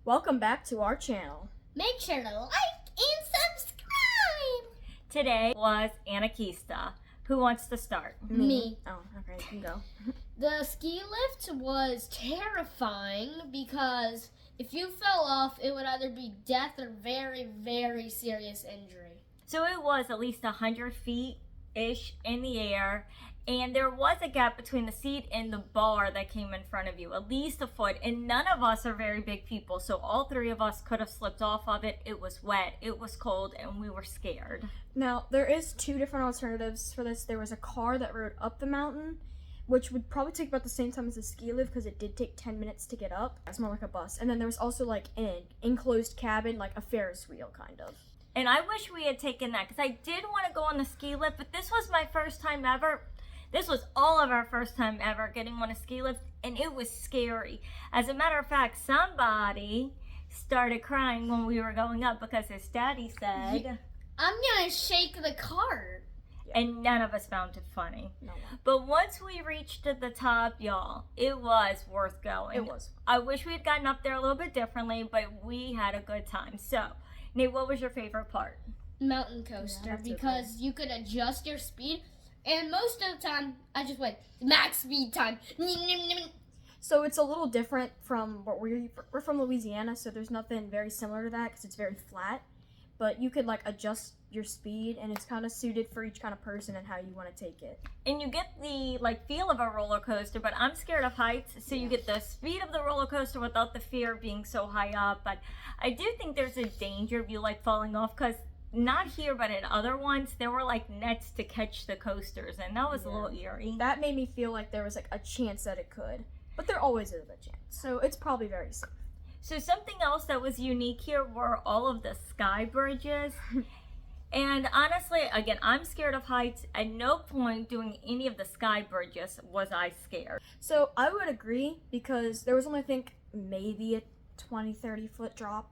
Welcome back to our channel. Make sure to like and subscribe. Today was Anakeesta. Who wants to start? Me. Oh, okay, you can go. The ski lift was terrifying because if you fell off, it would either be death or very, very serious injury. So it was at least 100 feet-ish in the air, and there was a gap between the seat and the bar that came in front of you, at least a foot, and none of us are very big people, so all three of us could have slipped off of it. It was wet, it was cold, and we were scared. Now, there is two different alternatives for this. There was a car that rode up the mountain, which would probably take about the same time as a ski lift because it did take 10 minutes to get up. It's more like a bus. And then there was also like an enclosed cabin, like a Ferris wheel kind of. And I wish we had taken that because I did want to go on the ski lift, but this was my first time ever. This was all of our first time ever getting on a ski lift, and it was scary. As a matter of fact, somebody started crying when we were going up because his daddy said, I'm gonna shake the cart. and none of us found it funny. No. But once we reached the top, y'all, it was worth going. It was. I wish we had gotten up there a little bit differently, but we had a good time. So, Nate, what was your favorite part? Mountain coaster, that's because you could adjust your speed, and most of the time I just went max speed time. So it's a little different from what we're from Louisiana, so there's nothing very similar to that because it's very flat. But you could like adjust your speed, and it's kind of suited for each kind of person and how you want to take it. And you get the feel of a roller coaster, but I'm scared of heights, so you get the speed of the roller coaster without the fear of being so high up. But I do think there's a danger of you falling off, because not here but in other ones there were nets to catch the coasters, and that was a little eerie. That made me feel like there was like a chance that it could, but there always is a chance, so it's probably very safe. So something else that was unique here were all of the sky bridges. And honestly, again, I'm scared of heights. At no point doing any of the sky bridges was I scared. So I would agree because there was only, I think, maybe a 20-30 foot drop,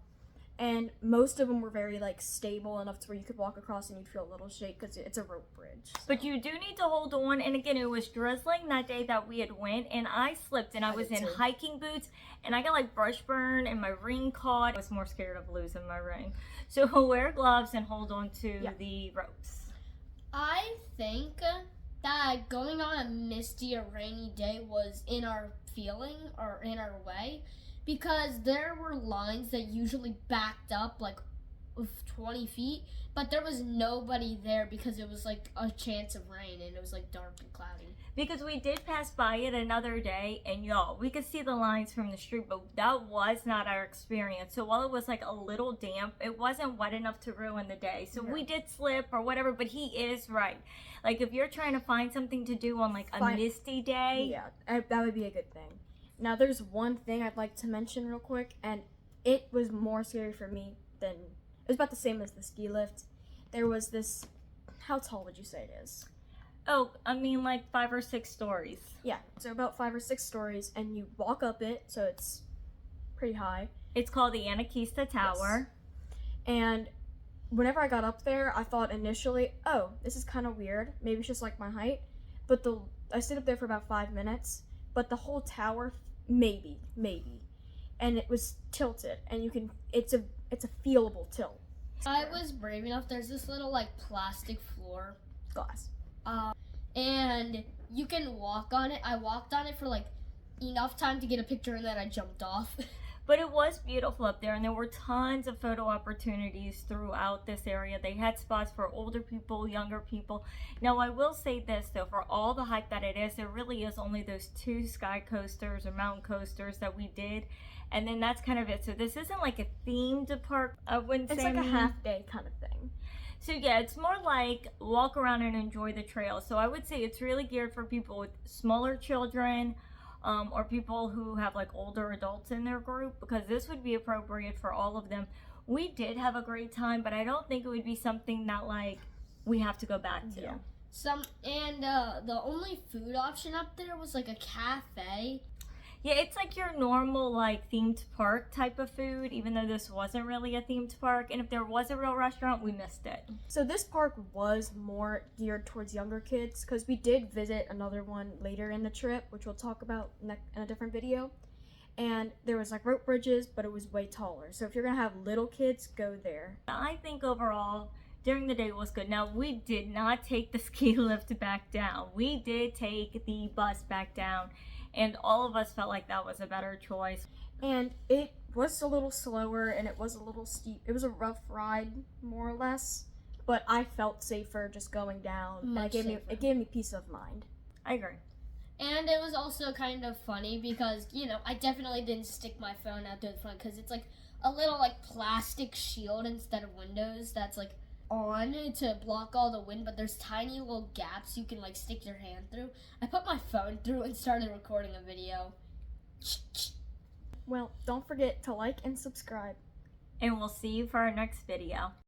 and most of them were very stable enough to where you could walk across and you'd feel a little shake because it's a rope bridge. So. But you do need to hold on, and again, it was drizzling that day that we had went, and I slipped, and I was in hiking boots, and I got brush burn, and my ring caught. I was more scared of losing my ring. So wear gloves and hold on to the ropes. I think that going on a misty or rainy day was in our feeling or in our way, because there were lines that usually backed up 20 feet, but there was nobody there because it was a chance of rain and it was dark and cloudy. Because we did pass by it another day, and y'all, we could see the lines from the street, but that was not our experience. So while it was a little damp, it wasn't wet enough to ruin the day. So we did slip or whatever, but he is right. If you're trying to find something to do on a misty day. Yeah, that would be a good thing. Now there's one thing I'd like to mention real quick, and it was more scary for me than, it was about the same as the ski lift. There was this, how tall would you say it is? Oh, I mean 5 or 6 stories. Yeah, so about 5 or 6 stories, and you walk up it, so it's pretty high. It's called the Anakeesta Tower. Yes. And whenever I got up there, I thought initially, oh, this is kind of weird. Maybe it's just my height. But I stayed up there for about 5 minutes, but the whole tower, maybe. And it was tilted, and it's a feelable tilt. I was brave enough. There's this little plastic floor. Glass. And you can walk on it. I walked on it for enough time to get a picture, and then I jumped off. But it was beautiful up there, and there were tons of photo opportunities throughout this area. They had spots for older people, younger people. Now, I will say this, though, for all the hype that it is, there really is only those 2 sky coasters or mountain coasters that we did, and then that's kind of it. So this isn't a themed park. I wouldn't say. It's a half-day kind of thing. So yeah, it's more walk around and enjoy the trail. So I would say it's really geared for people with smaller children, or people who have older adults in their group, because this would be appropriate for all of them. We did have a great time, but I don't think it would be something that we have to go back to. Yeah. The only food option up there was a cafe. Yeah, it's your normal themed park type of food, even though this wasn't really a themed park. And if there was a real restaurant, we missed it. So this park was more geared towards younger kids, because we did visit another one later in the trip, which we'll talk about in a different video. and there was like rope bridges, but it was way taller. So if you're gonna have little kids, go there. I think overall, during the day was good. Now, we did not take the ski lift back down. We did take the bus back down, and all of us felt like that was a better choice. And it was a little slower, and it was a little steep. It was a rough ride, more or less, but I felt safer just going down. And Much it safer. gave me peace of mind. I agree. And it was also kind of funny because, you know, I definitely didn't stick my phone out to the front because it's like a little like plastic shield instead of windows that's like on to block all the wind, but there's tiny little gaps you can like stick your hand through. I put my phone through and started recording a video. Well, don't forget to like and subscribe. And we'll see you for our next video.